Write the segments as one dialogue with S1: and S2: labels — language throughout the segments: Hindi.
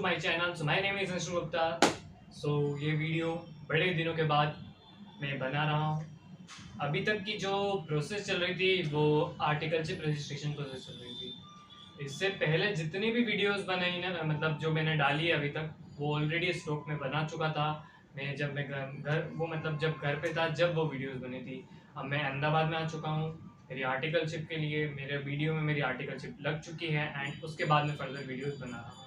S1: to my channel. So my name is Anshul Gupta. So ये वीडियो बड़े दिनों के बाद मैं बना रहा हूँ. अभी तक की जो प्रोसेस चल रही थी वो आर्टिकलशिप रजिस्ट्रेशन प्रोसेस चल रही थी. इससे पहले जितनी भी वीडियोस बनाई ना, मतलब जो मैंने डाली है अभी तक, वो ऑलरेडी स्टॉक में बना चुका था. मैं घर वो मतलब जब घर पे था जब वो वीडियोस बनी थी. अब मैं अहमदाबाद में आ चुका हूँ मेरी आर्टिकलशिप के लिए. मेरे वीडियो में मेरी आर्टिकलशिप लग चुकी है एंड उसके बाद में फर्दर वीडियोस बना रहा हूँ.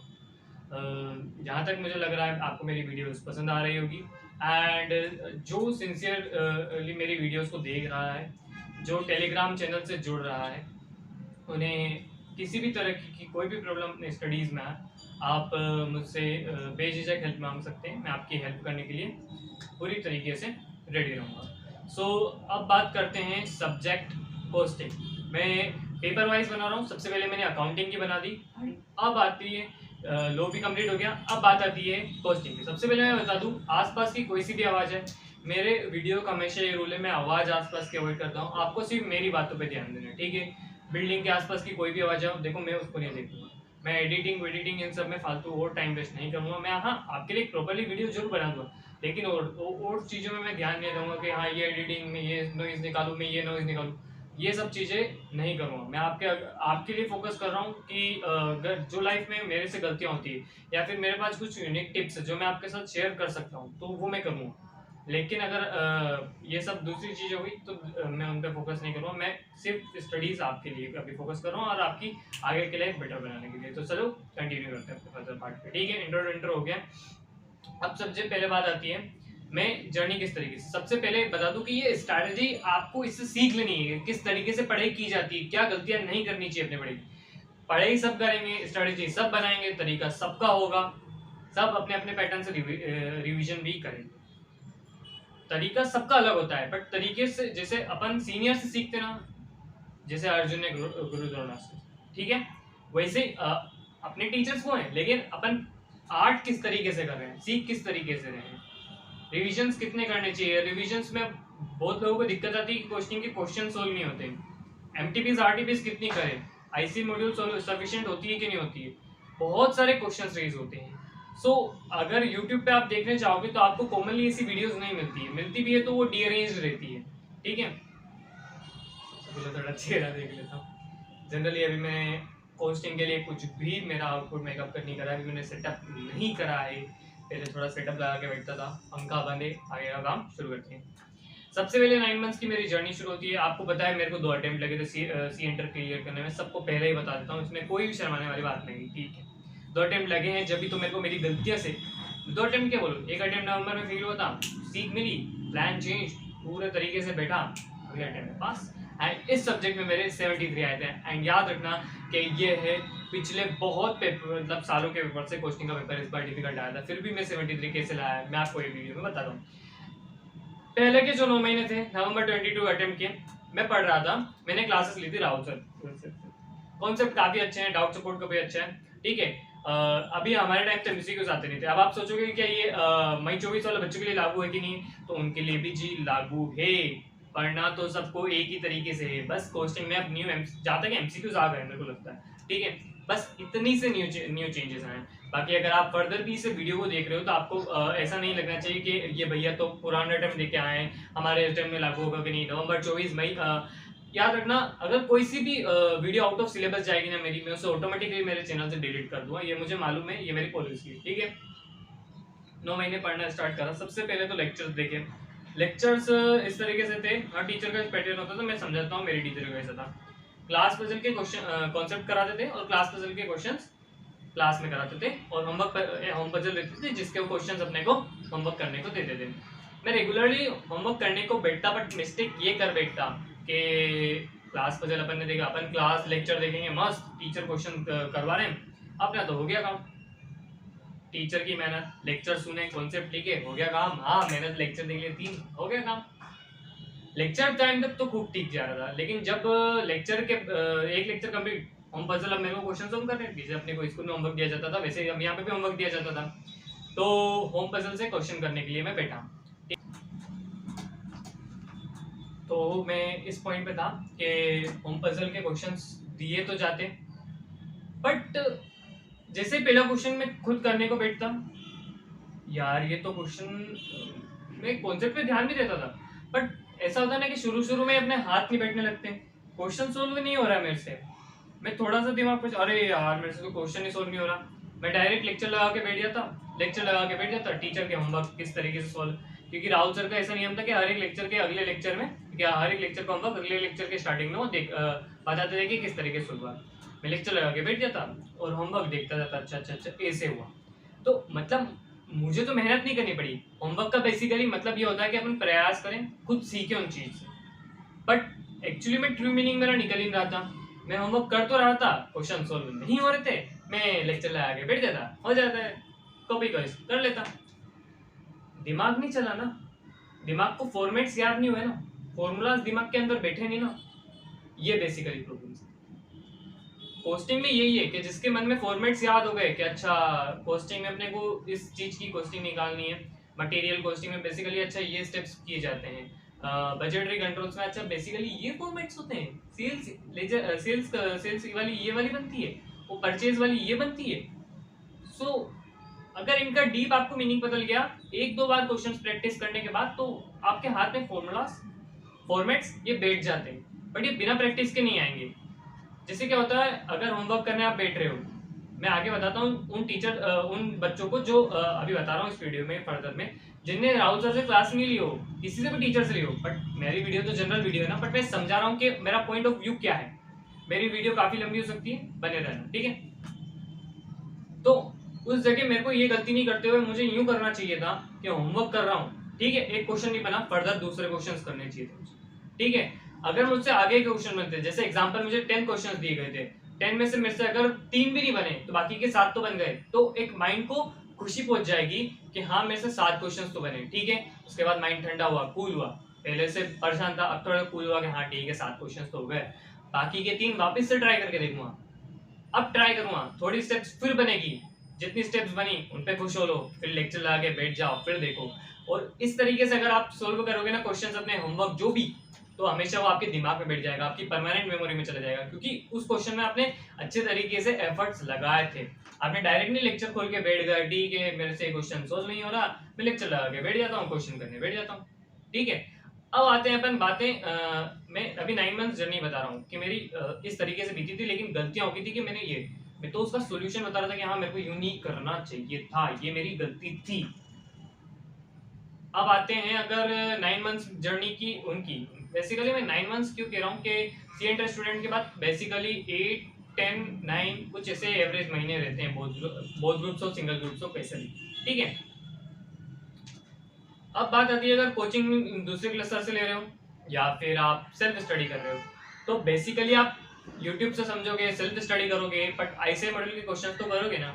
S1: जहाँ तक मुझे लग रहा है आपको मेरी वीडियोस पसंद आ रही होगी. एंड जो सिंसियरली मेरी वीडियोस को देख रहा है, जो टेलीग्राम चैनल से जुड़ रहा है, उन्हें किसी भी तरह की कोई भी प्रॉब्लम अपने स्टडीज़ में है, आप मुझसे बेझिझक हेल्प मांग सकते हैं. मैं आपकी हेल्प करने के लिए पूरी तरीके से रेडी रहूँगा. सो अब बात करते हैं सब्जेक्ट पोस्टिंग. मैं पेपर वाइज बना रहा हूँ. सबसे पहले मैंने अकाउंटिंग की बना दी. अब आती है लो भी कंप्लीट हो गया. अब बात आती है पोस्टिंग की. सबसे पहले मैं बता दूँ, आसपास की कोई सी भी आवाज़ है, मेरे वीडियो का हमेशा ये रूल है, मैं आवाज़ आसपास की अवॉइड करता हूँ. आपको सिर्फ मेरी बातों पे ध्यान देना है, ठीक है. बिल्डिंग के आसपास की कोई भी आवाज़ है, देखो मैं उसको नहीं देखूंगा. मैं एडिटिंग इन सब में फालतू और टाइम वेस्ट नहीं करूँगा. मैं हाँ आपके लिए प्रॉपरली वीडियो जरूर बना दूँगा, लेकिन और चीज़ों में मैं ध्यान नहीं दूंगा कि हाँ ये एडिटिंग में ये नॉइज़ निकालूँ, मैं ये नॉइज़ निकालूँ. ये सब चीज़ें नहीं करूँगा. मैं आपके लिए फोकस कर रहा हूँ कि अगर जो लाइफ में मेरे से गलतियाँ होती है या फिर मेरे पास कुछ यूनिक टिप्स है जो मैं आपके साथ शेयर कर सकता हूँ, तो वो मैं करूँगा. लेकिन अगर ये सब दूसरी चीज़ होगी तो मैं उन पर फोकस नहीं करूँगा. मैं सिर्फ स्टडीज़ आपके लिए अभी फोकस कर रहा हूँ और आपकी आगे के लिए बेटर बनाने के लिए. तो चलो कंटिन्यू करते हैं अपने फर्दर पार्ट पे, ठीक है. इंट्रो हो गया. अब सबसे पहले बात आती है मैं जर्नी किस तरीके से. सबसे पहले बता दूं कि ये स्ट्रैटेजी आपको इससे सीख लेनी है, किस तरीके से पढ़ाई की जाती है, क्या गलतियां नहीं करनी चाहिए अपने पढ़ाई. पढ़ाई सब करेंगे, स्ट्रैटेजी सब बनाएंगे, तरीका सबका होगा, सब अपने अपने पैटर्न से रिवीजन भी करेंगे. तरीका सबका अलग होता है, बट तरीके से जैसे अपन सीनियर से सीखते ना, जैसे अर्जुन ने गुरु द्रोणा से, ठीक है, वैसे अपने टीचर्स वो हैं, लेकिन अपन आर्ट किस तरीके से कर रहे हैं, सीख किस तरीके से रहे हैं, रिविजन्स कितने करने चाहिए. रिविजन्स में बहुत लोगों को दिक्कत आती है कि क्वेश्चन के क्वेश्चन सोल्व नहीं होते. एमटीपीज आरटीपीज कितनी करें, आईसी मॉड्यूल सफिशिएंट होती है कि नहीं होती है. बहुत सारे क्वेश्चंस रेज होते हैं. सो अगर यूट्यूब पे आप देखने चाहोगे तो आपको कॉमनली ऐसी वीडियोस नहीं मिलती है. मिलती भी है तो वो डीअरेंज्ड रहती है, ठीक है. थोड़ा चेहरा देख लेता हूँ. जनरली अभी मैं पोस्टिंग के लिए कुछ भी मेरा आउटपुट मेकअप नहीं करा. अभी मैंने सेटअप नहीं करा है. पहले थोड़ा सेटअप लगा के बैठता था. पंखा बंदे आगे का काम शुरू करते हैं. सबसे पहले 9 मंथ्स की मेरी जर्नी शुरू होती है. आपको पता है मेरे को 2 अटेम्प्ट लगे थे सी एंटर क्लियर करने में. सबको पहले ही बता देता हूँ, इसमें कोई भी शर्माने वाली बात नहीं, ठीक है. 2 अटेम्प्ट लगे हैं, जब भी तो मेरे को मेरी गलतियों से 2 अटेम्प्ट क्या बोलो, एक अटेम्प्ट नवंबर में फेल हुआ था, सीख मिली, प्लान चेंज, पूरे तरीके से बैठा, अगले अटेम्प्ट में पास. एंड इस सब्जेक्ट में मेरे 73 आए थे. एंड याद रखना कि ये है पिछले बहुत पेपर, मतलब सालों के पेपर से कोस्टिंग का पेपर इस बार डिफिकल्ट आया था, फिर भी मैं 73 कैसे लाया मैं आपको ये वीडियो में बताता हूँ. पहले के जो 9 महीने थे, नवंबर 22 अटेम्प्ट के, मैं पढ़ रहा था. मैंने क्लासेस ली थी राहुल सर. कॉन्सेप्ट काफी अच्छे हैं, डाउट सपोर्ट का भी अच्छा है, ठीक है. अभी हमारे टाइम तो एमसीक्यूज आते नहीं थे. अब आप सोचोगे क्या ये मई 24 वाले बच्चों के लिए लागू है कि नहीं, तो उनके लिए भी जी लागू है. पढ़ना तो सबको एक ही तरीके से है, बस कोस्टिंग में अब न्यू जहाँ तक एमसीक्यूज आ गए मेरे को लगता है, ठीक है. बस इतनी से न्यू चेंजेस आए. बाकी अगर आप फर्दर भी इस वीडियो को देख रहे हो तो आपको ऐसा नहीं लगना चाहिए कि ये भैया तो पुराना टाइम लेके आए हैं, हमारे टाइम में लागू होगा कि नहीं. नवंबर 24 मई याद रखना, अगर कोई सी भी वीडियो आउट ऑफ सिलेबस जाएगी ना मेरी, मैं उसे ऑटोमेटिकली मेरे चैनल से डिलीट कर दूंगा. ये मुझे मालूम है, ये मेरी पॉलिसी है, ठीक है. 9 महीने पढ़ना स्टार्ट करा. सबसे पहले तो लेक्चर्स देखे. लेक्चर्स इस तरीके से थे, हर टीचर का पैटर्न होता था. मैं समझाता हूँ मेरी टीचर का ऐसा था. क्लास पजल के क्वेश्चन कॉन्सेप्ट कराते थे और क्लास पजल के क्वेश्चंस क्लास में कराते थे, और होम पजल देते थे जिसके वो क्वेश्चंस अपने को होमवर्क करने को देते थे. मैं रेगुलरली होमवर्क करने को बैठता, बट मिस्टेक ये कर बैठता कि क्लास पजल अपन ने देखा, अपन क्लास लेक्चर देखेंगे मस्त, टीचर क्वेश्चन करवा रहे हैं, अपना तो हो गया काम. टीचर की मेहनत, लेक्चर सुने, कॉन्सेप्ट लिखे, हो गया काम. हाँ मेहनत लेक्चर देख लिए 3, हो गया काम. लेक्चर टाइम तक तो खूब ठीक जा रहा था, लेकिन जब लेक्चर के एक लेक्चर कंप्लीट, होम पजल अब मेरे को क्वेश्चन सॉल्व कर रहे हैं, जैसे अपने को स्कूल में होमवर्क दिया जाता था वैसे हम यहाँ पे भी होमवर्क दिया जाता था. तो होम पजल से क्वेश्चन करने के लिए मैं बैठा. तो मैं इस पॉइंट पे था कि होम पजल के क्वेश्चंस दिए तो जाते, बट जैसे पहला क्वेश्चन मैं खुद करने को बैठता, यार ये तो क्वेश्चन मैं कॉन्सेप्ट पे ध्यान नहीं देता था, बट ऐसा होता ना कि शुरू शुरू में अपने हाथ नहीं बैठने लगते, क्वेश्चन सोल्व नहीं हो रहा है मेरे से, मैं थोड़ा सा दिमाग कुछ, अरे यार मेरे से तो क्वेश्चन ही सोल्व नहीं हो रहा, मैं डायरेक्ट लेक्चर लगा के बैठ जाता, टीचर के होमवर्क किस तरीके से सोल्व, क्योंकि राहुल सर का ऐसा नियम था कि हर एक लेक्चर के अगले लेक्चर में, क्या हर एक लेक्चर का होमवर्क अगले लेक्चर के स्टार्टिंग में वो बताते थे कि किस तरीके से सोल्व हुआ। मैं लेक्चर लगा के बैठ जाता और होमवर्क देखता जाता, अच्छा अच्छा अच्छा ऐसे हुआ। तो मतलब मुझे तो मेहनत नहीं करनी पड़ी, होमवर्क का बेसिकली मतलब ये होता है कि अपन प्रयास करें, खुद सीखें उन चीज से, बट एक्चुअली में ट्रू मीनिंग मेरा निकल ही नहीं रहा था। मैं होमवर्क कर तो रहा था, क्वेश्चन सोल्व नहीं हो रहे थे, मैं लेक्चर लगा के बैठ जाता, हो जाता है, कॉपी कर लेता, दिमाग नहीं चला ना, दिमाग को फॉर्मेट्स याद नहीं हुए ना, फॉर्मूलाज दिमाग के अंदर बैठे नहीं ना, ये बेसिकली प्रॉब्लम है। कोस्टिंग में यही है कि जिसके मन में फॉर्मेट्स याद हो गए कि अच्छा कोस्टिंग में अपने को इस चीज की कोस्टिंग निकालनी है, मटेरियल कोस्टिंग में बेसिकली अच्छा ये स्टेप्स किए जाते हैं, बजटरी कंट्रोल्स में अच्छा बेसिकली ये फॉर्मेट्स होते हैं, सेल्स वाली ये वाली बनती है, वो परचेज वाली ये बनती है। सो अगर इनका डीप आपको मीनिंग बदल गया एक दो बार क्वेश्चंस प्रैक्टिस करने के बाद, तो आपके हाथ में फॉर्मूलास फॉर्मेट्स ये बैठ जाते हैं, बट ये बिना प्रैक्टिस के नहीं आएंगे। जैसे क्या होता है, अगर होमवर्क करने आप बैठ रहे हो, मैं आगे बताता हूँ उन बच्चों को जो अभी बता रहा हूँ इस वीडियो में फर्दर में, जिनने राहुल सर से क्लास नहीं ली हो, किसी से भी टीचर से ली हो, बट मेरी वीडियो तो जनरल वीडियो है ना, बट मैं समझा रहा हूँ कि मेरा पॉइंट ऑफ व्यू क्या है, मेरी वीडियो काफी लंबी हो सकती है, बने रहना, ठीक है। तो उस जगह मेरे को ये गलती नहीं करते हुए मुझे यूं करना चाहिए था कि होमवर्क कर रहा हूँ, ठीक है, एक क्वेश्चन नहीं बना, फर्दर दूसरे क्वेश्चंस करने चाहिए थे मुझे, ठीक है। अगर मुझसे आगे के क्वेश्चन बनते, जैसे एग्जांपल मुझे 10 क्वेश्चंस दिए गए थे, 10 में से मेरे से अगर 3 भी नहीं बने तो बाकी के 7 तो बन गए, तो एक माइंड को खुशी पहुंच जाएगी कि हाँ मेरे से 7 क्वेश्चंस तो बने, ठीक है। उसके बाद माइंड ठंडा हुआ, कूल हुआ, पहले से परेशान था अब थोड़ा कूल हुआ कि हाँ ठीक है 7 क्वेश्चंस तो हो गए, बाकी के 3 वापस से ट्राई करके देखूंगा, अब ट्राई करूंगा, थोड़ी स्टेप्स फिर बनेगी, जितनी स्टेप्स बनी उन पे खुश हो लो, फिर लेक्चर लगा के बैठ जाओ, फिर देखो। और इस तरीके से अगर आप सोल्व करोगे ना क्वेश्चंस अपने होमवर्क जो भी, तो हमेशा वो आपके दिमाग में बैठ जाएगा, आपकी परमानेंट मेमोरी में चला जाएगा, क्योंकि उस क्वेश्चन में आपने अच्छे तरीके से एफर्ट्स लगाए थे। आपने डायरेक्ट नहीं लेक्चर खोल के बैठ गए, ठीक है मेरे से क्वेश्चन सोल्व नहीं हो रहा, मैं लेक्चर लगा के बैठ जाता हूँ, क्वेश्चन करने बैठ जाता हूँ, ठीक है। अब आते हैं अपन बातें, मैं अभी 9 मंथ्स जर्नी बता रहा हूँ कि मेरी इस तरीके से बीती थी, लेकिन गलतियां हो गई थी कि मैं तो उसका सोल्यूशन बता रहा था कि हाँ मेरे को यूनिक करना चाहिए था, ये मेरी गलती थी। अब आते हैं अगर 9 मंथ्स जर्नी की उनकी, बेसिकली मैं 9 मंथ्स क्यों कह रहा हूँ कि सी एंटर स्टूडेंट के बाद बेसिकली 8 10 9 कुछ ऐसे एवरेज महीने रहते हैं, बोथ ग्रुप्स हो सिंगल ग्रुप्स हो कैसे भी, ठीक है। अब बात आती है अगर कोचिंग दूसरे क्लास से ले रहे हो या फिर आप सेल्फ स्टडी कर रहे हो, तो बेसिकली आप यूट्यूब से समझोगे, सेल्फ स्टडी करोगे, बट ऐसे मॉडल के क्वेश्चन तो करोगे ना,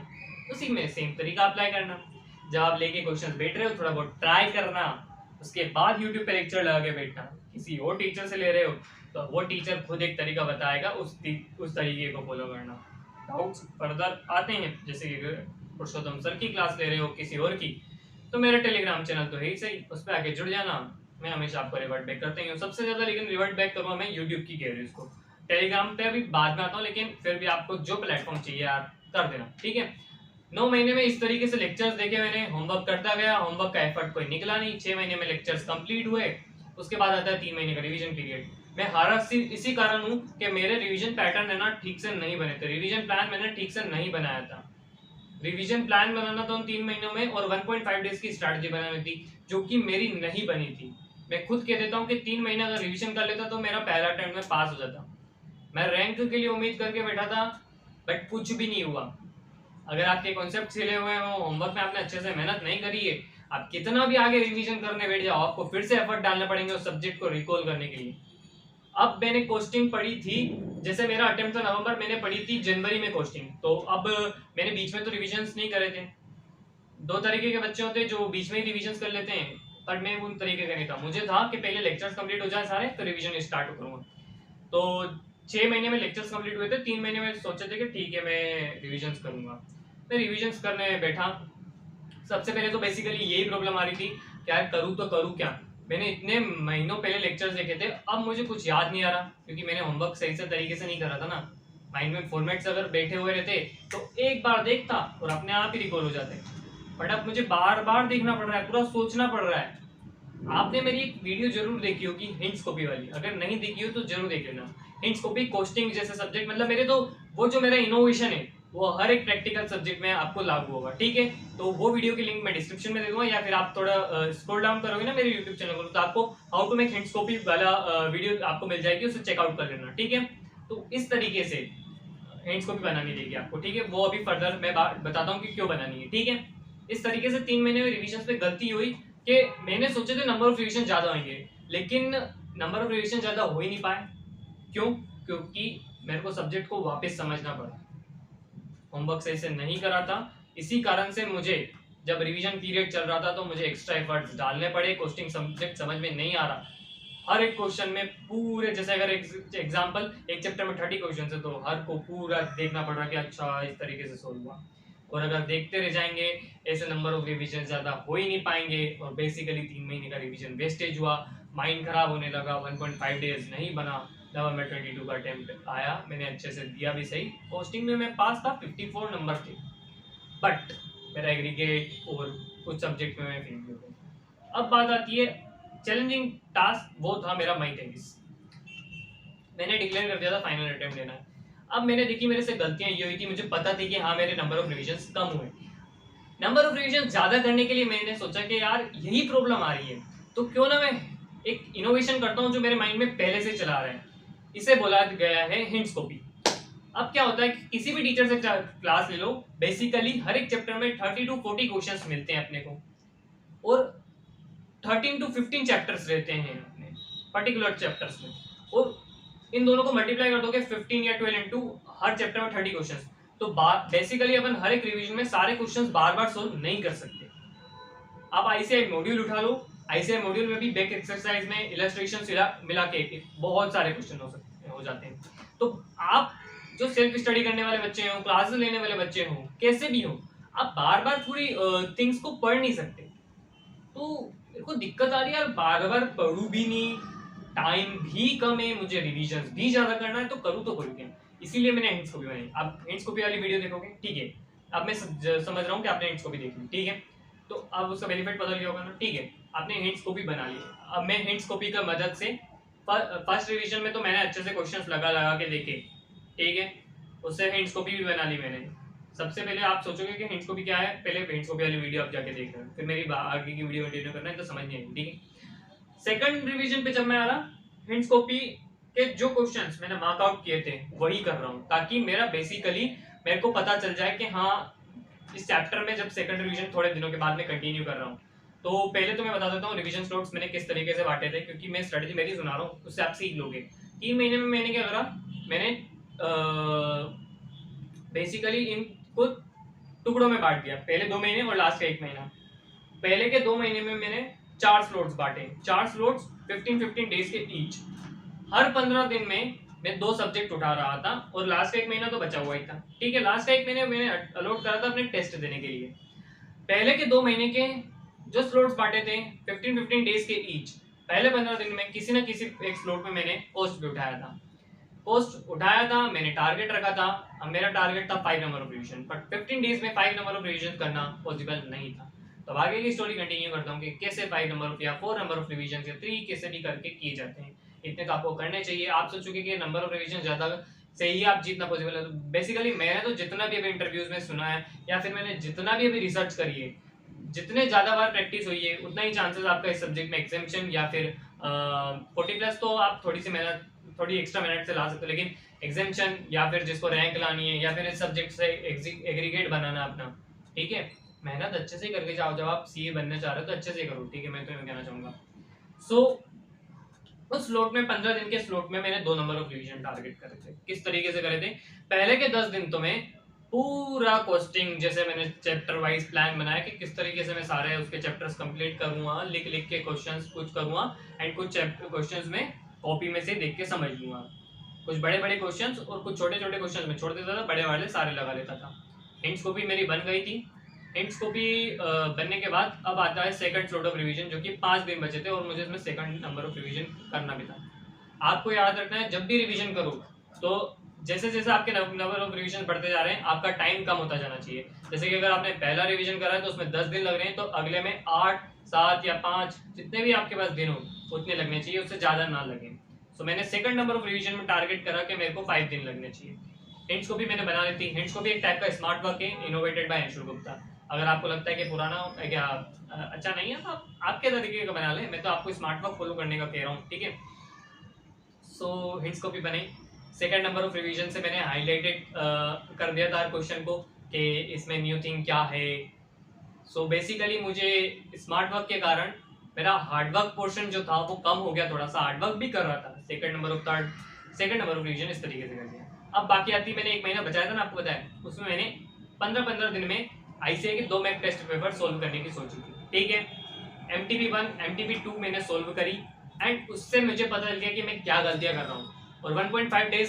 S1: उसी में सेम तरीका अप्लाई करना, जब आप लेके क्वेश्चन बैठ रहे हो थोड़ा बहुत ट्राई करना, उसके बाद यूट्यूब पे लेक्चर लगा के बैठना, किसी और टीचर से ले रहे हो तो वो टीचर खुद एक तरीका बताएगा, उस तरीके को फॉलो करना। डाउट्स फर्दर आते हैं, जैसे कि पुरुषोत्तम सर की क्लास ले रहे हो किसी और की, तो मेरा टेलीग्राम चैनल तो है ही सही, उस पर आके जुड़ जाना, मैं हमेशा आपको रिवर्ट बैक करते ही हूँ सबसे ज्यादा, लेकिन रिवर्ट बैक करूँगा मैं यूट्यूब की कैरियर्स को, टेलीग्राम पे अभी बाद में आता हूँ, लेकिन फिर भी आपको जो प्लेटफॉर्म चाहिए आप कर देना, ठीक है। 9 महीने में इस तरीके से लेक्चर्स देखे मैंने, होमवर्क करता गया, होमवर्क का एफर्ट कोई निकला नहीं, 6 महीने में लेक्चर्स कंप्लीट हुए, उसके बाद आता है 3 महीने का रिवीजन पीरियड। मैं हारा इसी कारण हूँ कि मेरे रिवीजन पैटर्न है ना ठीक से नहीं बने थे, रिवीजन प्लान मैंने ठीक से नहीं बनाया था, रिवीजन प्लान बनाना था उन 3 महीनों में, और 1.5 डेज की स्ट्रैटेजी बनानी थी जो कि मेरी नहीं बनी थी। मैं खुद कह देता हूँ कि 3 महीने अगर रिवीजन कर लेता तो मेरा पहला अटेम्प्ट में पास हो जाता, मैं रैंक के लिए उम्मीद करके बैठा था, बट कुछ भी नहीं हुआ। अगर आपके कॉन्सेप्ट छिले हुए हो, होमवर्क में आपने अच्छे से मेहनत नहीं करी है, आप कितना भी आगे रिवीजन करने बैठ जाओ, आपको फिर से एफर्ट डालने पड़ेंगे उस सब्जेक्ट को रिकॉल करने के लिए। अब मैंने कोस्टिंग पढ़ी थी, जैसे मेरा अटेम्प्ट था नवंबर, मैंने पढ़ी थी जनवरी में कोस्टिंग, तो अब मैंने बीच में तो रिविजन्स नहीं करे थे। 2 तरीके के बच्चे होते हैं जो बीच में ही रिविजन्स कर लेते हैं, पर मैं उन तरीके का नहीं था, मुझे था कि पहले लेक्चर्स कंप्लीट हो जाए सारे तो रिविजन स्टार्ट करूंगा। तो 6 महीने में लेक्चर्स कंप्लीट हुए थे, 3 महीने में सोचे थे कि ठीक है मैं रिविजन्स करूंगा, मैं रिविजन्स करने बैठा। सबसे पहले तो बेसिकली यही प्रॉब्लम आ रही थी, क्या करूँ तो करूँ क्या, मैंने इतने महीनों पहले लेक्चर्स देखे थे, अब मुझे कुछ याद नहीं आ रहा, क्योंकि मैंने होमवर्क सही से तरीके से नहीं करा था ना। माइंड में फॉर्मेट्स अगर बैठे हुए रहते तो एक बार देखता और अपने आप ही रिकॉल हो जाते, बट अब मुझे बार बार देखना पड़ रहा है, पूरा सोचना पड़ रहा है। आपने मेरी एक वीडियो जरूर देखी होगी हिंट्स कॉपी वाली, अगर नहीं देखी हो तो जरूर देख लेना। हिंट्स कॉपी कोस्टिंग जैसे सब्जेक्ट, मतलब मेरे तो वो जो मेरा इनोवेशन है वो हर एक प्रैक्टिकल सब्जेक्ट में आपको लागू होगा, ठीक है। तो वो वीडियो की लिंक मैं डिस्क्रिप्शन में दे दूंगा, या फिर आप थोड़ा स्क्रॉल डाउन करोगे ना मेरे यूट्यूब चैनल को, तो आपको how to make hints copy वाला वीडियो आपको मिल जाएगी, उसे चेकआउट कर लेना, ठीक है। तो इस तरीके से हिंट्स कॉपी बनानी रहेगी आपको, ठीक है। वो अभी फर्दर मैं बताता हूँ कि क्यों बनानी है, ठीक है। इस तरीके से 3 महीने में रिविजन पे गलती हुई कि मैंने सोचे थे नंबर ऑफ रिविजन ज्यादा होंगे, लेकिन नंबर ऑफ रिविजन ज्यादा हो ही नहीं पाए। क्यों? क्योंकि मेरे को सब्जेक्ट को वापस समझना पड़ा, होमवर्क सही से नहीं करा था। इसी कारण से मुझे जब रिवीजन पीरियड चल रहा था तो मुझे एक्स्ट्रा एफर्ट्स डालने पड़े। क्वेश्चन सब्जेक्ट समझ में नहीं आ रहा, हर एक क्वेश्चन में पूरे, जैसे अगर एग्जांपल एक चैप्टर में 30 क्वेश्चन है तो हर को पूरा देखना पड़ रहा है कि अच्छा इस तरीके से सोल्व हुआ। और अगर देखते रह जाएंगे ऐसे नंबर ऑफ रिवीजन ज्यादा हो ही नहीं पाएंगे, और बेसिकली 3 महीने का रिवीजन वेस्टेज हुआ, माइंड खराब होने लगा। 1.5 डेज नहीं बना, नवंबर 22 का अटेम्प्ट आया, मैंने अच्छे से दिया भी सही, पोस्टिंग में मैं पास था, 54 नंबर थे, बट मेरा एग्रीगेट और कुछ सब्जेक्ट में मैं फेल हो गया। अब बात आती है चैलेंजिंग टास्क, वो था मेरा मई 23, मैंने डिक्लेयर कर दिया था फाइनल अटेम्प्ट लेना है। अब मैंने देखी मेरे से गलतियां ये हुई थी, मुझे पता थी कि हाँ मेरे नंबर ऑफ रिविजन कम हुए। नंबर ऑफ रिविजन ज्यादा करने के लिए मैंने सोचा कि यार यही प्रॉब्लम आ रही है, तो क्यों ना मैं एक इनोवेशन करता हूँ जो मेरे माइंड में पहले से चला रहा है। इसे बोला गया है हिंट्स कॉपी। अब क्या होता है कि किसी भी टीचर से क्लास ले लो, बेसिकली हर एक चैप्टर में 30 to 40 क्वेश्चंस मिलते हैं अपने को, और 13 to 15 चैप्टर्स रहते हैं अपने पर्टिकुलर चैप्टर्स में, और इन दोनों को मल्टीप्लाई कर दोगे 15 या 12 इंटू हर चैप्टर में 30 क्वेश्चंस, तो बेसिकली अपन हर एक रिवीजन में सारे क्वेश्चंस बार बार सोल्व नहीं कर सकते। आप आईसीआई मॉड्यूल उठा लो, आईसीआई मॉड्यूल में भी बैक एक्सरसाइज में इलस्ट्रेशन मिला के बहुत सारे क्वेश्चन हो जाते हैं। तो आप जो सेल्फ स्टडी करने वाले बच्चे हो, क्लासेस लेने वाले बच्चे हो, कैसे भी हो, आप बार बार पूरी थिंग्स को पढ़ नहीं सकते। तो मेरे को दिक्कत आ रही है यार, बार बार पढ़ू भी नहीं, टाइम भी कम है, मुझे रिविजन भी ज्यादा करना है, तो करूँ तो करूँ क्या। इसीलिए मैंने हिंट्स कॉपी बनाई। आप हिंट्स कॉपी वाली वीडियो देखोगे, ठीक है। अब मैं समझ रहा हूँ कि आपने हिंट्स कॉपी देखी, ठीक है, तो अब उसका बेनिफिट पता लिया होगा ना, ठीक है। आपने हिंट्स कॉपी बना ली, अब मैं हिंट्स कॉपी का मदद से फर्स्ट रिवीजन में तो मैंने अच्छे से क्वेश्चंस लगा के देखे, ठीक है, उससे हिंट्स कॉपी भी बना ली मैंने। सबसे पहले आप सोचोगे कि हिंट्स कॉपी क्या है, पहले हिंट्स कॉपी वाली वीडियो आप जाके देख रहे हो, फिर मेरी आगे की वीडियो कंटिन्यू करना है तो समझ नहीं आएगी, ठीक है। सेकंड रिवीजन पे जब मैं आ रहा, हिंट्स कॉपी के जो क्वेश्चंस मैंने मार्क आउट किए थे वही कर रहा हूँ, ताकि मेरा बेसिकली मेरे को पता चल जाए कि हाँ इस चैप्टर में जब सेकंड रिवीजन थोड़े दिनों के बाद में कंटिन्यू कर रहा हूँ। तो पहले तो मैं बता देता हूँ रिवीजन स्लॉट्स मैंने किस तरीके से बांटे थे, क्योंकि मैं स्ट्रेटजी मेरी सुना रहा हूँ, उससे आप सीख लोगे। 3 महीने में मैंने क्या करा, मैंने बेसिकली इनको टुकड़ों में बांट दिया, पहले 2 महीने और लास्ट का 1 महीना। पहले के 2 महीने में मैंने 4 स्लॉट्स बांटे, 4 स्लॉट्स 15-15 डेज के ईच। हर 15 दिन में मैं 2 सब्जेक्ट उठा रहा था, और लास्ट का 1 महीना तो बचा हुआ ही था, ठीक है। लास्ट का 1 महीने मैंने अलॉट करा था अपने टेस्ट देने के लिए। पहले के 2 महीने के जो स्लॉट्स बांटे थे 15-15 डेज के ईच, पहले 15 दिन में किसी न किसी एक स्लॉट में मैंने पोस्ट भी उठाया था, पोस्ट उठाया था, मैंने टारगेट रखा था। अब मेरा टारगेट था 5 number of revision, but 15 days में 5 नंबर ऑफ रिवीजन करना पॉसिबल नहीं था। तो आगे की स्टोरी कंटिन्यू करता हूँ कि कैसे 5 नंबर ऑफ या 4 नंबर ऑफ रिवीजन या 3 कैसे भी करके किए जाते हैं। इतने तो आपको करने चाहिए। आप सोचोगे कि नंबर ऑफ रिवीजन ज्यादा से ही आप जीतना पॉसिबल है, तो बेसिकली मैंने तो जितना भी अभी इंटरव्यूज में सुना है, या फिर मैंने जितना भी अभी रिसर्च करी है, जितने ज्यादा बार प्रैक्टिस हुई है, उतना ही चांसेस आपका इस सब्जेक्ट में एग्जामिशन या फिर 40+ तो आप थोड़ी सी मेहनत, थोड़ी एक्स्ट्रा मेहनत से ला सकते हो, लेकिन एग्जामिशन या फिर जिसको रैंक लानी है या फिर इस सब्जेक्ट से एग्रीगेट बनाना अपना, ठीक है, मेहनत अच्छे से करके जाओ। जब आप सीए बनने चाह रहे हो तो अच्छे से करो, ठीक है, मैं तो कहना चाहूंगा। सो उस स्लॉट में 15 दिन के स्लॉट में मैंने 2 नंबर ऑफ रिवीजन टारगेट करे थे। किस तरीके से करे थे, पहले के 10 दिन तो मैं पूरा कोस्टिंग, जैसे मैंने चैप्टर वाइज प्लान बनाया कि किस तरीके से मैं सारे उसके चैप्टर्स कंप्लीट करूंगा, लिख लिख के क्वेश्चंस कुछ करूंगा, एंड कुछ चैप्टर क्वेश्चंस में कॉपी में से देख के समझ लूंगा। कुछ बड़े बड़े क्वेश्चंस और कुछ छोटे छोटे क्वेश्चंस में छोड़ देता था, बड़े वाले सारे लगा लेता था। हिंट्स कॉपी मेरी बन गई थी। हिंट्स कॉपी बनने के बाद अब आता है सेकंड स्लॉट ऑफ रिवीजन, जो कि 5 दिन बचे थे, और मुझे इसमें सेकंड नंबर ऑफ रिवीजन करना भी था। आपको याद रखना है, जब भी रिवीजन करो तो जैसे जैसे आपके नंबर ऑफ रिवीजन बढ़ते जा रहे हैं आपका टाइम कम होता जाना चाहिए। जैसे कि अगर आपने पहला रिवीजन करा है तो उसमें 10 दिन लग रहे हैं, तो अगले में 8, 7 या 5 जितने भी आपके पास दिन हो उतने लगने चाहिए, उससे ज़्यादा ना लगे। सो मैंने सेकंड नंबर ऑफ रिवीजन में टारगेट करा कि मेरे को 5 दिन लगने चाहिए। हिंट्स को भी मैंने बना लेती। हिंट्स को भी एक टाइप का स्मार्ट वर्क है, इनोवेटेड बाय अंशुल गुप्ता। अगर आपको लगता है कि पुराना क्या अच्छा नहीं है तो आप आपके तरीके का बना लें, मैं तो आपको स्मार्ट वर्क फॉलो करने का कह रहा हूँ, ठीक है। सो हिंट्स कॉपी बनाई। सेकंड नंबर ऑफ रिवीजन से मैंने हाईलाइटेड कर दिया था क्वेश्चन को कि इसमें न्यू थिंग क्या है। सो बेसिकली मुझे स्मार्ट वर्क के कारण मेरा हार्डवर्क पोर्शन जो था वो कम हो गया, थोड़ा सा हार्डवर्क भी कर रहा था। सेकंड नंबर ऑफ रिवीजन इस तरीके से कर दिया। अब बाकी आती मैंने 1 महीना बचाया था ना, आपको बताया, उसमें मैंने 15-15 दिन में आईसीए के 2 मैक टेस्ट पेपर सोल्व करने की सोची थी, ठीक है। MTP1 MTP2 मैंने सोल्व करी एंड उससे मुझे पता चल गया कि मैं क्या गलतियां कर रहा हूँ। और 1.5 डेज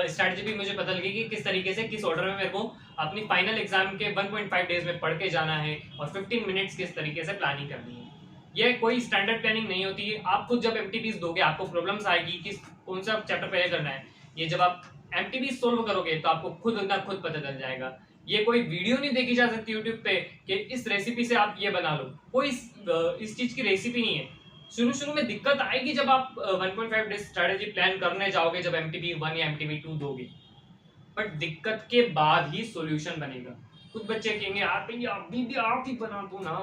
S1: स्ट्रैटेजी भी मुझे पता लगी कि किस तरीके से किस ऑर्डर में मेरे को अपनी फाइनल एग्जाम के 1.5 डेज में पढ़ के जाना है और 15 मिनट्स किस तरीके से प्लानिंग करनी है। यह कोई स्टैंडर्ड प्लानिंग नहीं होती है। आप खुद जब एमटीपीज दोगे आपको प्रॉब्लम्स आएगी कि कौन सा चैप्टर पहले करना है। ये जब आप एमटीपीज सोल्व करोगे तो आपको खुद ना खुद पता चल जाएगा। ये कोई वीडियो नहीं देखी जा सकती यूट्यूब पे कि इस रेसिपी से आप ये बना लो, कोई इस चीज की रेसिपी नहीं है। शुरू शुरू में दिक्कत आएगी जब आप 1.5 डेज स्ट्रेटेजी प्लान करने जाओगे, जब MTP1 या MTP2 दोगे, बट दिक्कत के बाद ही सॉल्यूशन बनेगा। कुछ बच्चे कहेंगे आप भी आप ही बना दो ना,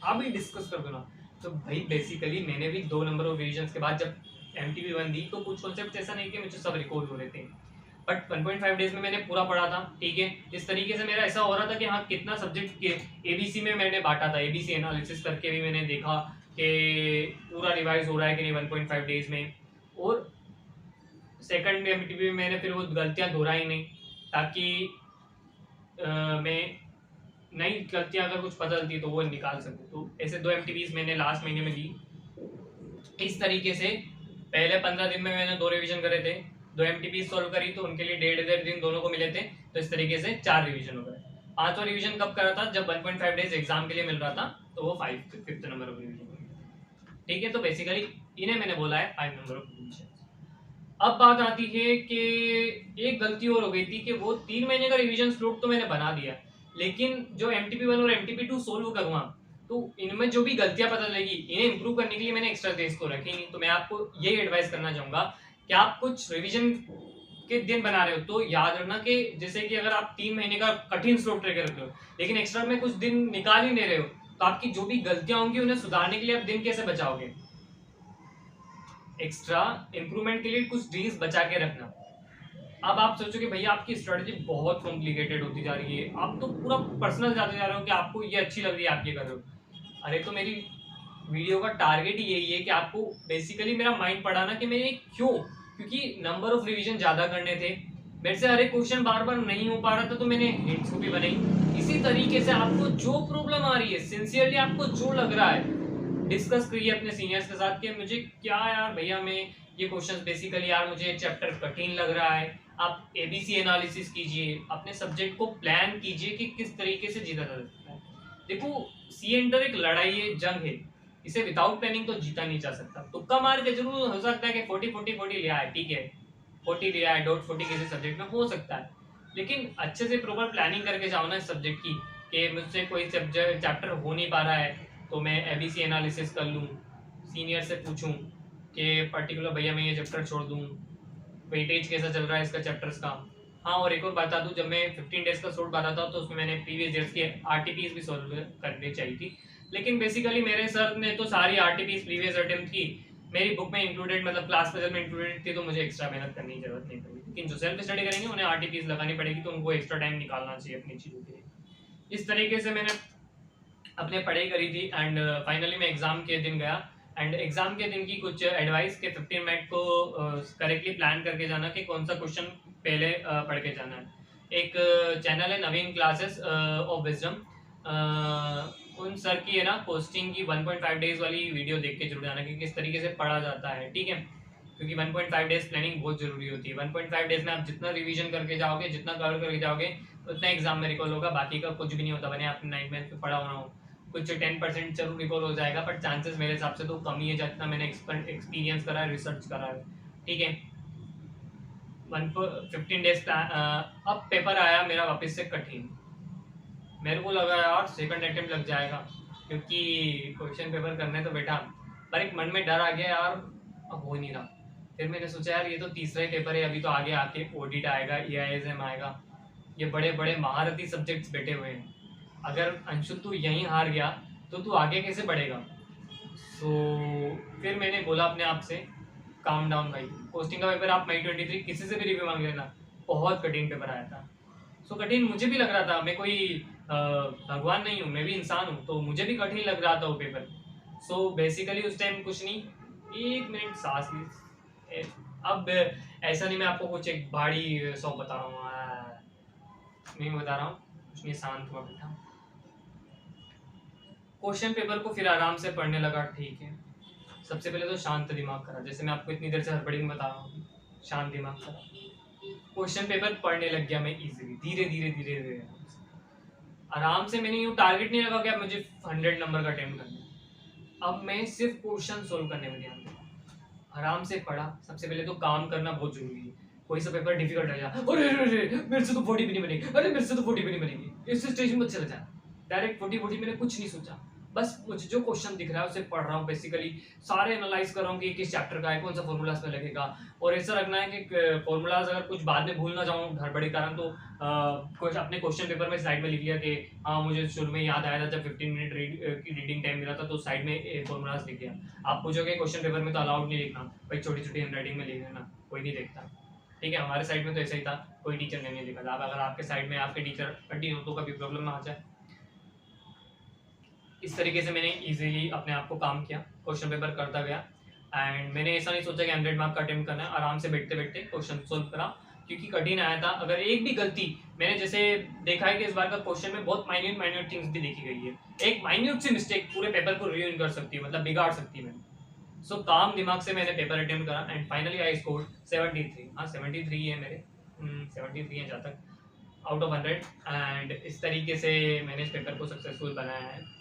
S1: आप ही डिस्कस कर दो ना। तो भाई बेसिकली मैंने भी 2 नंबर ऑफ रिविजन्स के बाद जब MTP1 दी तो कुछ कॉन्सेप्ट ऐसा नहीं कि मुझे सब रिकॉल हो रहे थे, बट 1.5 डेज में मैंने पूरा पढ़ा था, ठीक है। इस तरीके से मेरा ऐसा हो रहा था कि हाँ कितना सब्जेक्ट के एबीसी में मैंने बांटा था, एबीसी एनालिसिस करके भी मैंने देखा कि पूरा रिवाइज हो रहा है कि नहीं 1.5 डेज में। और सेकंड एमटीपी में मैंने फिर वो गलतियां दोहराई नहीं, ताकि मैं नई गलतियां अगर कुछ पता चलती तो वो निकाल सकूं। तो ऐसे 2 एमटीपीज मैंने लास्ट महीने में दी। इस तरीके से पहले 15 दिन में मैंने 2 रिवीजन करे थे, 2 एमटीपी सॉल्व करी तो उनके लिए 1.5 दिन दोनों को मिले थे, तो इस तरीके से 4 रिवीजन हो गए। 5वां रिवीजन कब करा था? जब 1.5 डेज एग्जाम के लिए मिल रहा था, तो वो 5th नंबर ऑफ रिवीजन हो गया, ठीक है। तो बेसिकली इन्हें मैंने बोला है 5 नंबर ऑफ रिवीजन। अब बात आती है कि एक गलती और हो गई थी कि वो 3 महीने का रिवीजन स्लोट तो मैंने बना दिया, लेकिन जो MTP1 और MTP2 सोल्व करूँगा तो इनमें जो भी गलतियां पता चलेगी इन्हें इंप्रूव करने के लिए मैंने एक्स्ट्रा डेज तो रखे नहीं। तो मैं आपको यही एडवाइस करना चाहूंगा कि आप कुछ रिवीजन के दिन बना रहे हो तो याद रखना कि जैसे कि अगर आप 3 महीने का कठिन स्लोट ट्रेकर रख रहे हो लेकिन एक्स्ट्रा में कुछ दिन निकाल ही नहीं रहे हो, तो आपकी जो भी गलतियां होंगी उन्हें सुधारने के लिए आप दिन कैसे बचाओगे? एक्स्ट्रा इंप्रूवमेंट के लिए कुछ डेज बचा के रखना। अब आप सोचो कि भैया आपकी स्ट्रेटजी बहुत कॉम्प्लिकेटेड होती जा रही है, आप तो पूरा पर्सनल जाते जा रहे हो कि आपको ये अच्छी लग रही है आप ये कर रहे हो। अरे तो मेरी वीडियो का टारगेट ही यही है कि आपको बेसिकली मेरा माइंड पढ़ाना कि मैंने क्यों, क्योंकि नंबर ऑफ रिवीजन ज्यादा करने थे, मेरे से हर एक क्वेश्चन बार बार नहीं हो पा रहा था, तो मैंने हिंट्स को भी बनाई। इसी तरीके से आपको जो प्रॉब्लम आ रही है, सिंसियरली आपको जो लग रहा है, डिस्कस करिए अपने सीनियर्स के साथ कि मुझे क्या यार भैया मैं ये क्वेश्चंस बेसिकली यार मुझे चैप्टर कठिन लग रहा है। आप एबीसी एनालिसिस कीजिए, अपने सब्जेक्ट को प्लान कीजिए कि किस तरीके से जीता जा सकता है। देखो सी एंटर एक लड़ाई है, जंग है, इसे विदाउट प्लानिंग तो जीता नहीं जा सकता। तुक्का मार के जरूर हो सकता है कि 40 लिया है, ठीक है, 40 लिया है, डॉट 40 किसी सब्जेक्ट में हो सकता है, लेकिन अच्छे से प्रॉपर प्लानिंग करके जाओ ना इस सब्जेक्ट की कि मुझसे कोई सब्जेक्ट चैप्टर हो नहीं पा रहा है तो मैं एबीसी एनालिसिस कर लूँ, सीनियर से पूछूँ कि पर्टिकुलर भैया मैं ये चैप्टर छोड़ दूँ, वेटेज कैसा चल रहा है इसका चैप्टर्स का। हाँ और एक और बता दूँ, जब मैं 15 डेज का शॉर्ट बताता हूँ तो उसमें मैंने प्रीवियस ईयर्स की आरटीपीज भी सॉल्व करनी चाहिए थी, लेकिन बेसिकली मेरे सर ने तो सारी आरटीपीज प्रीवियस अटेम्प्ट की मेरी बुक में इंक्लूडेड, मतलब क्लास रिजल्ट में इंक्लूडेड थी, तो मुझे एक्स्ट्रा मेहनत करने की जरूरत नहीं पड़ी। लेकिन जो सेल्फ स्टडी करेंगे उन्हें आरटीपीज लगानी पड़ेगी, तो उनको एक्स्ट्रा टाइम निकालना चाहिए अपनी चीज़ों के लिए। इस तरीके से मैंने अपने पढ़ाई करी थी एंड फाइनली मैं एग्जाम के दिन गया एंड एग्जाम के दिन की कुछ एडवाइस के 15 मिनट को करेक्टली प्लान करके जाना कि कौन सा क्वेश्चन पहले पढ़ के जाना है। एक चैनल है नवीन क्लासेस ऑफ विजडम, उन सर की है ना पोस्टिंग की 1.5 डेज वाली वीडियो देख के जरूर जाना कि किस तरीके से पढ़ा जाता है, ठीक है, क्योंकि 1.5 डेज प्लानिंग बहुत जरूरी होती है। 1.5 डेज में आप जितना रिवीजन करके जाओगे, जितना कवर करके जाओगे, उतना एग्जाम में रिकॉल होगा, बाकी का कुछ भी नहीं होता। मैंने आपने 9th में पढ़ा होना हो, कुछ 10% जरूर रिकॉल हो जाएगा, बट चांसेस मेरे हिसाब से तो कम ही है जितना मैंने एक्सपीरियंस करा है, रिसर्च करा है, ठीक है। 15 डेज अब पेपर आया मेरा वापस से कठिन। मेरे को लगा यार सेकंड अटेम्प्ट लग जाएगा, क्योंकि क्वेश्चन पेपर करने तो बैठा, पर एक मन में डर आ गया यार अब हो नहीं रहा। फिर मैंने सोचा यार ये तो तीसरा ही पेपर है, अभी तो आगे आके ऑडिट आएगा, EISM आएगा, ये बड़े बड़े महारथी सब्जेक्ट्स बैठे हुए हैं, अगर अंशुल तू यहीं हार गया तो तू आगे कैसे बढ़ेगा। सो फिर मैंने बोला अपने आप से काम डाउन भाई, पोस्टिंग का पेपर आप मई 23 किसी से भी रिव्यू मांग लेना, बहुत कठिन पेपर आया था। सो कठिन मुझे भी लग रहा था, मैं कोई भगवान नहीं हूँ, मैं भी इंसान हूँ, तो मुझे भी कठिन लग रहा था वो पेपर। सो बेसिकली उस टाइम कुछ नहीं, 1 मिनट सांस ली। अब ऐसा नहीं मैं आपको कुछ एक भारी सौ बता रहा हूँ, नहीं बता रहा हूँ कुछ नहीं, शांत हुआ बैठा। क्वेश्चन पेपर को फिर आराम से पढ़ने लगा, ठीक है। सबसे पहले तो शांत दिमाग करा, जैसे मैं आपको इतनी देर से हड़बड़ी में बता रहा हूँ, शांत दिमाग करा, क्वेश्चन पेपर पढ़ने लग गया मैं इजीली, धीरे धीरे धीरे धीरे आराम से। मैंने यूँ टारगेट नहीं लगा कि अब मुझे 100 नंबर का अटेम्प्ट करना है, अब मैं सिर्फ क्वेश्चन सोल्व करने में ध्यान दूंगा। आराम से पढ़ा, सबसे पहले तो काम करना बहुत जरूरी है। कोई सा पेपर डिफिकल्ट रह जाए, अरे अरे मेरे से तो 40 भी नहीं बनेगी, अरे मेरे से तो 40 भी नहीं बनेगी, इस स्टेज में चला जाए डायरेक्ट 40 मैंने कुछ नहीं सोचा, बस मुझे जो क्वेश्चन दिख रहा है उसे पढ़ रहा हूँ, बेसिकली सारे एनालाइज कर रहा हूँ कि किस चैप्टर का है, कौन सा फॉर्मूला इसमें लगेगा। और ऐसा रखना है कि फॉर्मूलाज अगर कुछ बाद में भूल ना जाऊँ हड़बड़ी कारण, तो कुछ अपने क्वेश्चन पेपर में साइड में लिख लिया कि हाँ मुझे शुरू में याद आया था जब 15 मिनट की रीडिंग टाइम मिला था, तो साइड में फॉर्मूलाज लिख दिया। आप पूछोगे क्वेश्चन पेपर में तो अलाउड नहीं लिखना भाई, छोटी छोटी हैंडराइटिंग में लिख लेना, कोई नहीं देखता, ठीक है। हमारे साइड में तो ऐसा ही था, कोई टीचर ने नहीं लिखा था। अब अगर आपके साइड में आपके टीचर अड्डी हो तो कभी प्रॉब्लम ना आ जाए। इस तरीके से मैंने इजीली अपने आप को काम किया, क्वेश्चन पेपर करता गया, एंड मैंने ऐसा नहीं सोचा कि 100 मार्क का अटेम्प्ट करना है, आराम से बैठते बैठते क्वेश्चन सोल्व करा, क्योंकि कठिन आया था। अगर एक भी गलती, मैंने जैसे देखा है कि इस बार का क्वेश्चन में बहुत माइन्यूट माइन्यूट थिंग्स भी देखी गई है, एक माइन्यूट सी मिस्टेक पूरे पेपर को रिव्यू कर सकती है, मतलब बिगाड़ सकती है। मैंने सो काम दिमाग से मैंने पेपर अटेम्प्ट करा, एंड फाइनली आई स्कोर्ड 73। हाँ 73 है मेरे, 73 है जहाँ तक आउट ऑफ 100, एंड इस तरीके से मैंने इस पेपर को सक्सेसफुल बनाया है।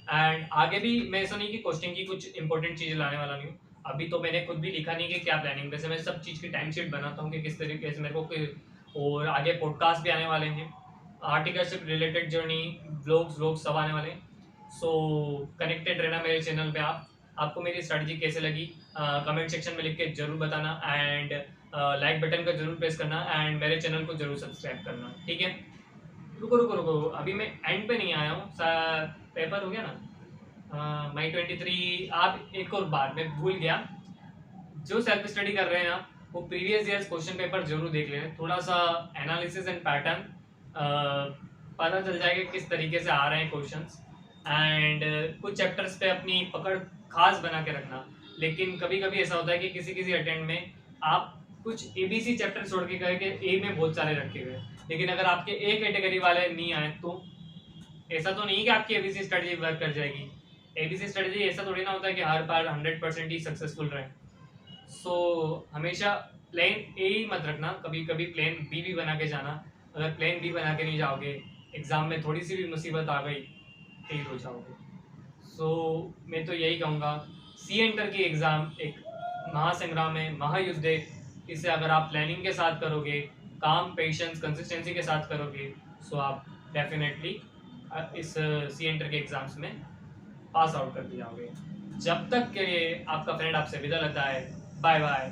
S1: एंड आगे भी मैं ऐसा नहीं कि कोस्टिंग की कुछ इंपॉर्टेंट चीज़ें लाने वाला नहीं हूँ, अभी तो मैंने खुद भी लिखा नहीं कि क्या प्लानिंग, वैसे मैं सब चीज़ की टाइम शीट बनाता हूँ कि किस तरीके से मेरे को, और आगे पॉडकास्ट भी आने वाले हैं, आर्टिकल से रिलेटेड जर्नी, व्लॉग्स सब आने वाले हैं। सो कनेक्टेड रहना मेरे चैनल पे। आपको मेरी स्ट्रेटजी कैसे लगी कमेंट सेक्शन में लिख के जरूर बताना, एंड लाइक बटन का जरूर प्रेस करना, एंड मेरे चैनल को जरूर सब्सक्राइब करना, ठीक है। रुको रुको रुको, अभी मैं एंड पे नहीं आया हूँ, पेपर हो गया ना मई 23। आप एक और बात मैं भूल गया, जो सेल्फ स्टडी कर रहे हैं आप, वो प्रीवियस ईयर्स क्वेश्चन पेपर जरूर देख लें, थोड़ा सा एनालिसिस एंड पैटर्न पता चल जाएगा किस तरीके से आ रहे हैं क्वेश्चंस, एंड कुछ चैप्टर्स पे अपनी पकड़ खास बना के रखना। लेकिन कभी कभी ऐसा होता है कि किसी किसी अटेम्प्ट में आप कुछ ABC चैप्टर छोड़ के गए कि A में बहुत सारे रखे हुए, लेकिन अगर आपके A कैटेगरी वाले नहीं आए तो ऐसा तो नहीं कि आपकी ABC स्ट्रेटजी वर्क कर जाएगी। ABC स्ट्रेटजी ऐसा थोड़ी ना होता है कि हर बार 100% ही सक्सेसफुल रहे। सो हमेशा प्लान A ही मत रखना, कभी कभी प्लान B भी बना के जाना। अगर प्लान B बना के नहीं जाओगे, एग्जाम में थोड़ी सी भी मुसीबत आ गई, फेल हो जाओगे। सो मैं तो यही कहूँगा, सी एंटर की एग्ज़ाम एक महासंग्राम है, महायुद्ध है। इसे अगर आप प्लानिंग के साथ करोगे, काम, पेशेंस, कंसिस्टेंसी के साथ करोगे, सो आप डेफिनेटली इस सी एंटर के एग्ज़ाम्स में पास आउट कर जाओगे। जब तक के आपका फ्रेंड आपसे विदा लेता है, बाय बाय।